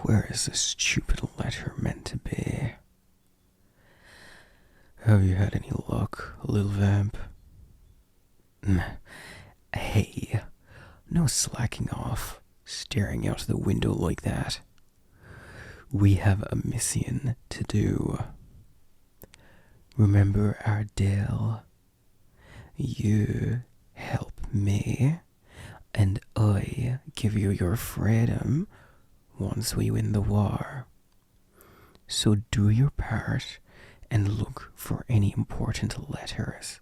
Where is this stupid letter meant to be? Have you had any luck, little vamp? Hey, no slacking off, staring out the window like that. We have a mission to do. Remember our deal? You help me, and I give you your freedom once we win the war. So do your part and look for any important letters.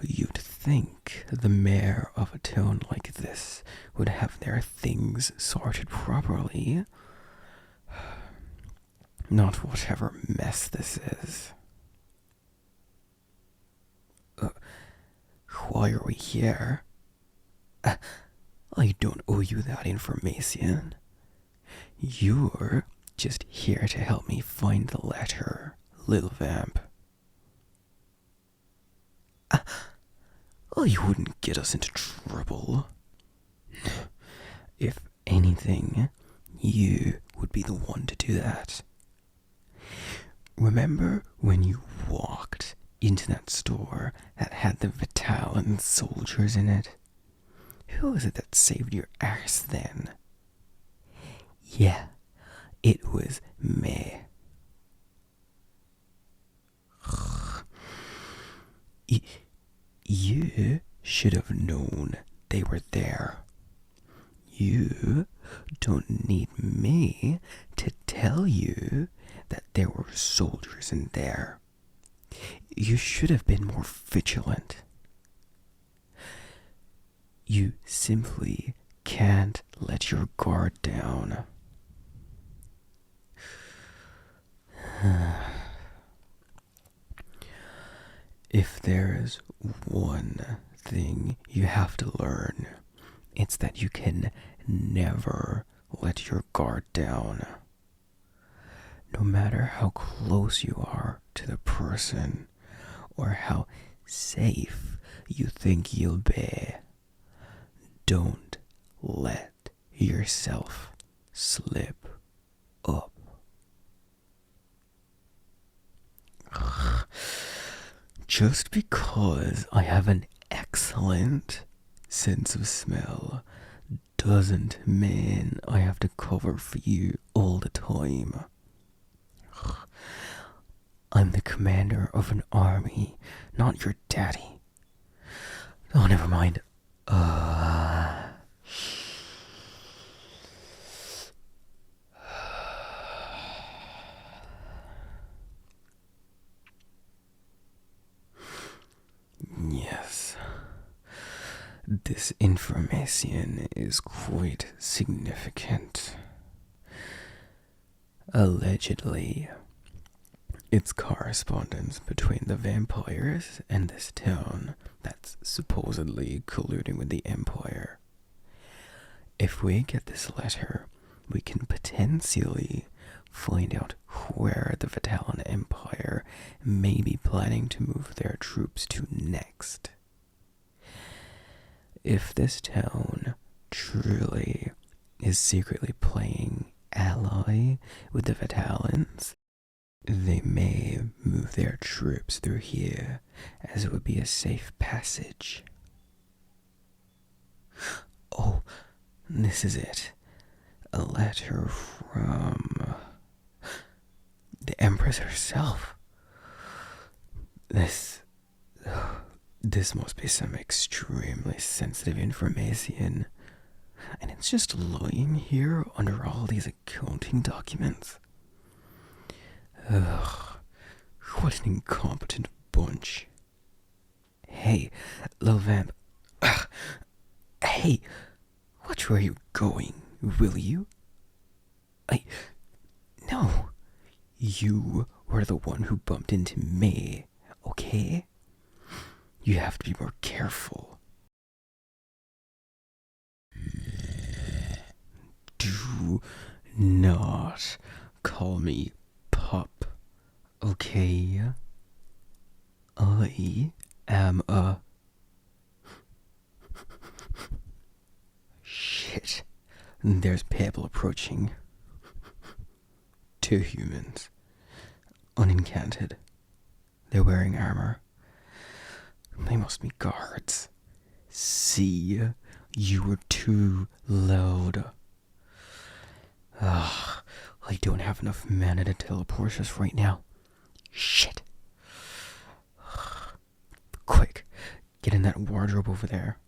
You'd think the mayor of a town like this would have their things sorted properly. Not whatever mess this is. Why are we here? I don't owe you that information. You're just here to help me find the letter, little vamp. You wouldn't get us into trouble. If anything, you would be the one to do that. Remember when you walked into that store that had the Vitalan soldiers in it? Who was it that saved your arse then? Yeah, it was me. You should have known they were there. You don't need me to tell you that there were soldiers in there. You should have been more vigilant. You simply can't let your guard down. If there's one thing you have to learn, it's that you can never let your guard down. No matter how close you are to the person or how safe you think you'll be, don't let yourself slip up. Just because I have an excellent sense of smell doesn't mean I have to cover for you all the time. I'm the commander of an army, not your daddy. Oh, never mind. Yes. This information is quite significant. Allegedly, it's correspondence between the vampires and this town that's supposedly colluding with the Empire. If we get this letter, we can potentially find out where the Vitalan Empire may be planning to move their troops to next. If this town truly is secretly playing ally with the Vitalans, they may move their troops through here, as it would be a safe passage. Oh, this is it. A letter from the Empress herself. This must be some extremely sensitive information. And it's just lying here under all these accounting documents. Ugh, what an incompetent bunch. Hey, little vamp. Ugh. Hey, watch where you're going, will you? No. You were the one who bumped into me, okay? You have to be more careful. Do not call me pup, okay? I am a There's people approaching. 2 humans. Unencanted. They're wearing armor. They must be guards. See, you were too loud. I don't have enough mana to teleport us right now. Shit. Quick, get in that wardrobe over there.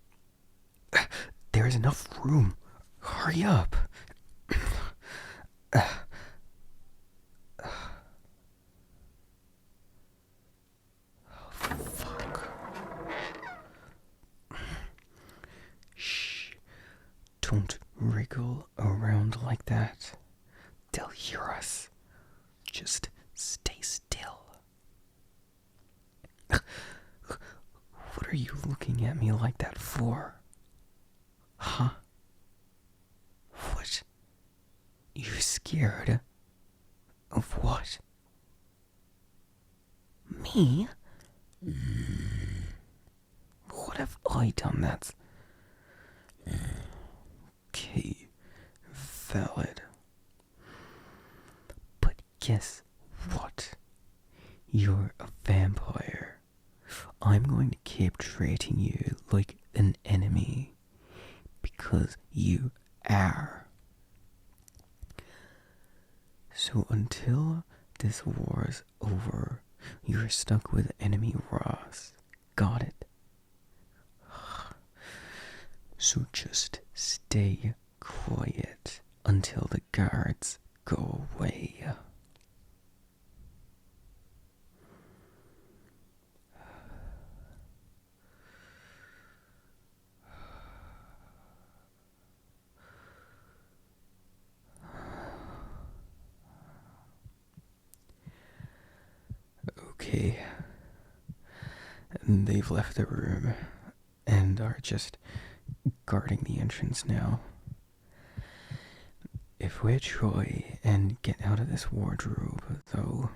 There is enough room. Hurry up. Fuck. Shh. Don't wriggle around like that. They'll hear us. Just stay still. What are you looking at me like that for? Huh? What? You're scared? Of what? Me? What have I done that's... Okay, valid. But guess what? You're a vampire. I'm going to keep treating you like an enemy. Because you are. So until this war's over, you're stuck with enemy Ross. Got it? So just stay quiet until the guards go away. Okay. They've left the room and are just guarding the entrance now. If we try and get out of this wardrobe, though,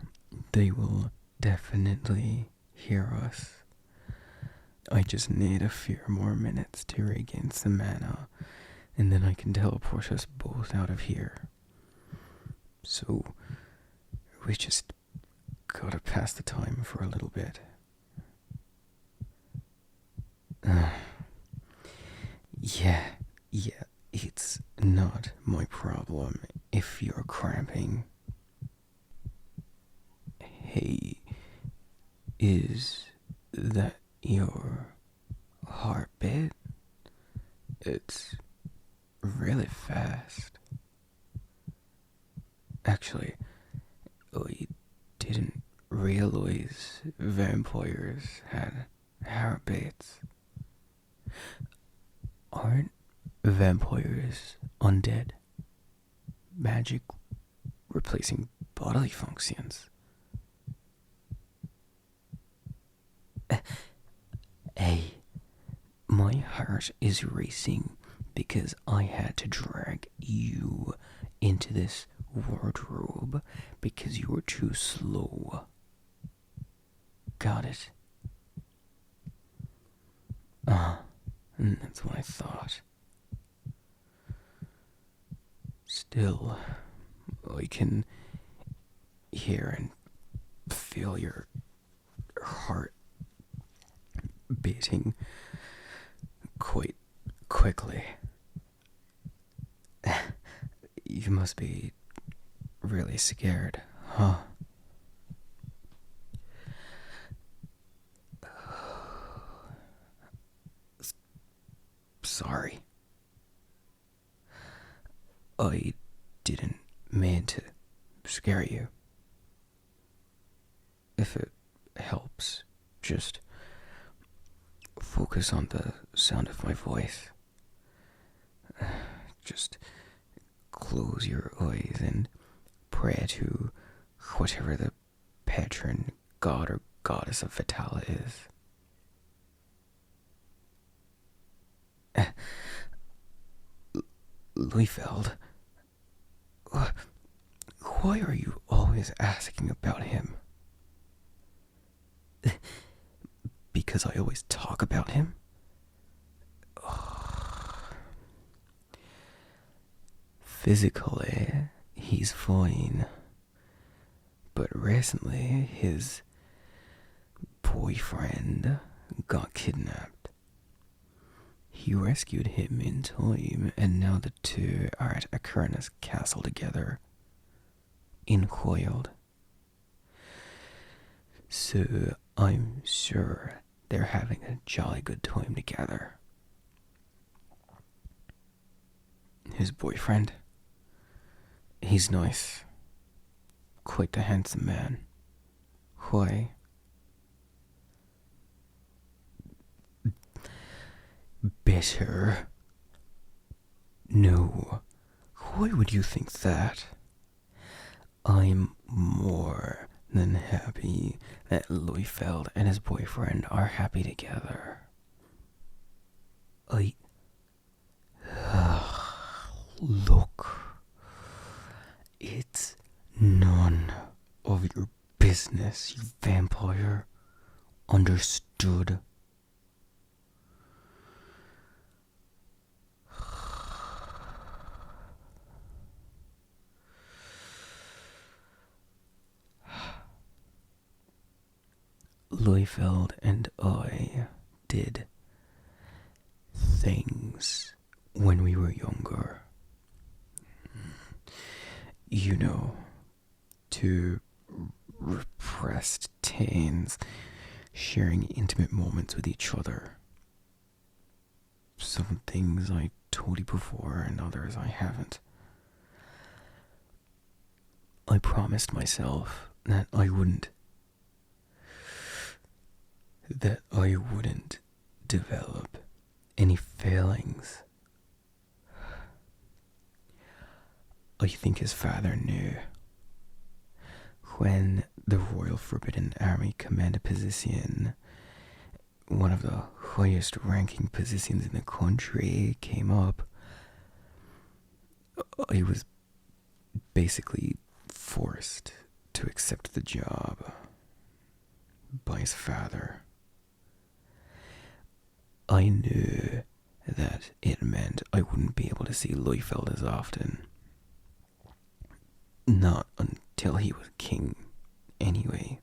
they will definitely hear us. I just need a few more minutes to regain some mana, and then I can teleport us both out of here. So, we just gotta pass the time for a little bit. Yeah, it's not my problem if you're cramping. Hey, is that your heartbeat? It's really fast. Actually, I didn't realize vampires had heartbeats. Aren't vampires undead? Magic replacing bodily functions. Hey, my heart is racing because I had to drag you into this wardrobe because you were too slow. Got it? That's what I thought. Still, I can hear and feel your heart beating quite quickly. You must be really scared, huh? Sorry. I didn't mean to scare you. If it helps, just focus on the sound of my voice. Just close your eyes and pray to whatever the patron god or goddess of Vitala is. Liefeld, why are you always asking about him? Because I always talk about him? Physically, he's fine. But recently, his boyfriend got kidnapped. He rescued him in time, and now the two are at Akerna's castle together, in Coiled. So I'm sure they're having a jolly good time together. His boyfriend, he's nice. Quite the handsome man. Why? Better? No. Why would you think that? I'm more than happy that Leufeld and his boyfriend are happy together. Look. It's none of your business, you vampire. Understood? Leufeld and I did things when we were younger. You know, two repressed teens sharing intimate moments with each other. Some things I told you before and others I haven't. I promised myself that I wouldn't develop any failings. I think his father knew. When the Royal Forbidden Army Commander position, one of the highest ranking positions in the country, came up, I was basically forced to accept the job by his father. I knew that it meant I wouldn't be able to see Leufeld as often. Not until he was king, anyway.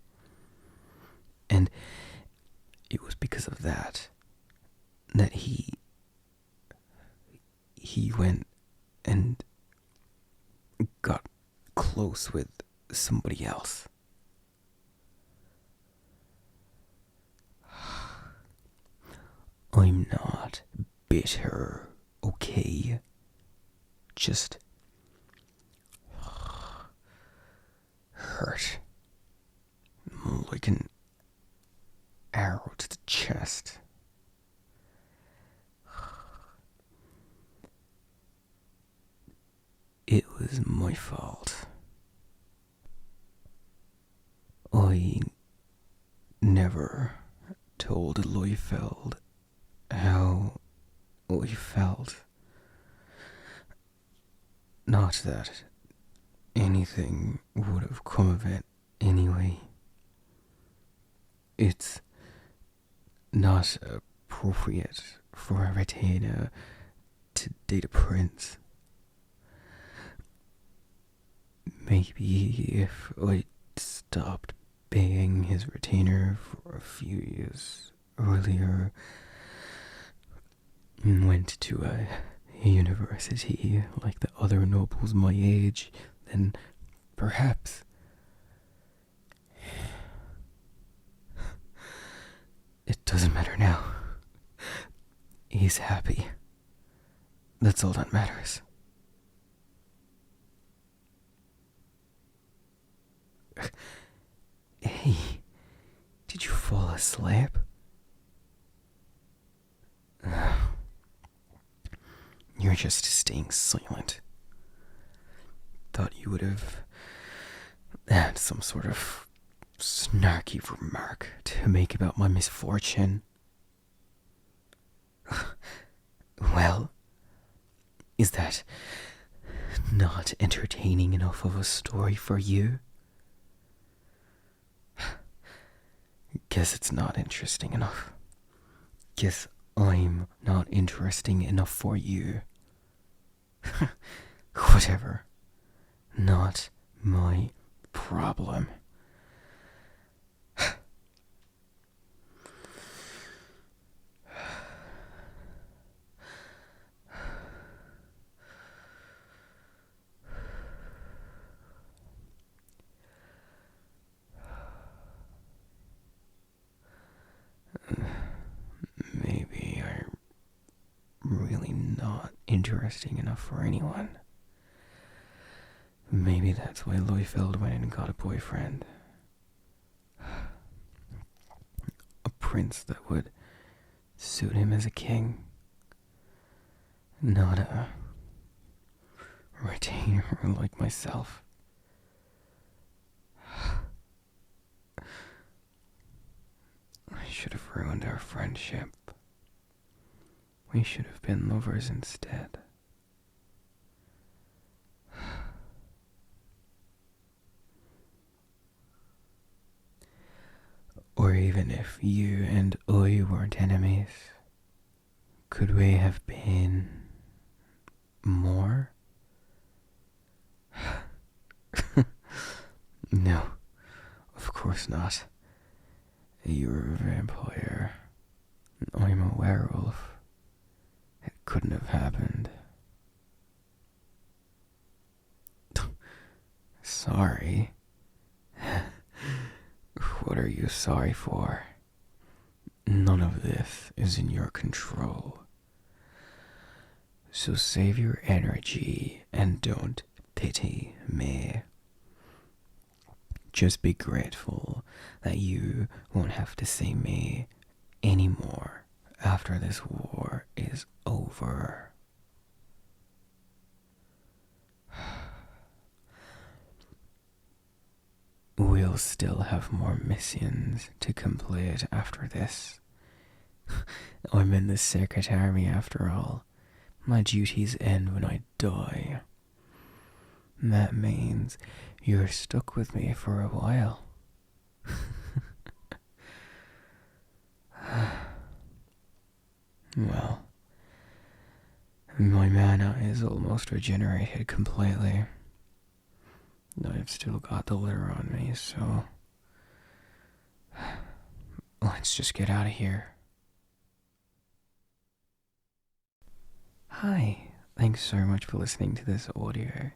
And it was because of that he went and got close with somebody else. I'm not bitter, okay? Just hurt. Like an arrow to the chest. It was my fault. I never told Leufeld how I felt. Not that anything would have come of it anyway. It's not appropriate for a retainer to date a prince. Maybe if I stopped paying his retainer for a few years earlier and went to a university like the other nobles my age, then perhaps. It doesn't matter now. He's happy. That's all that matters. Hey, did you fall asleep? You're just staying silent. Thought you would have had some sort of snarky remark to make about my misfortune. Well, is that not entertaining enough of a story for you? Guess it's not interesting enough. Guess I'm not interesting enough for you. Whatever. Not my problem. Maybe I'm really not interesting enough for anyone. Maybe that's why Leufeld went and got a boyfriend. A prince that would suit him as a king. Not a retainer like myself. I should have ruined our friendship. We should have been lovers instead. Or even if you and I weren't enemies, could we have been more? No, of course not. You're a vampire. I'm a werewolf. It couldn't have happened. Sorry? What are you sorry for? None of this is in your control. So save your energy and don't pity me. Just be grateful that you won't have to see me anymore after this war is over. We'll still have more missions to complete after this. I'm in the Secret Army after all. My duties end when I die. That means you're stuck with me for a while. Well, my mana is almost regenerated completely. I've still got the litter on me, so let's just get out of here. Hi, thanks so much for listening to this audio.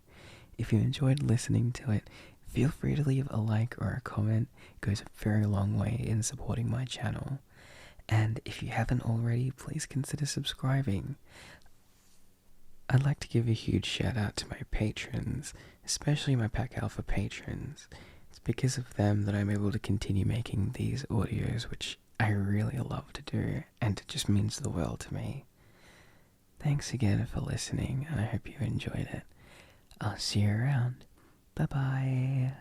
If you enjoyed listening to it, feel free to leave a like or a comment. It goes a very long way in supporting my channel. And if you haven't already, please consider subscribing. I'd like to give a huge shout out to my patrons, especially my Pack Alpha patrons. It's because of them that I'm able to continue making these audios, which I really love to do, and it just means the world to me. Thanks again for listening, and I hope you enjoyed it. I'll see you around. Bye bye.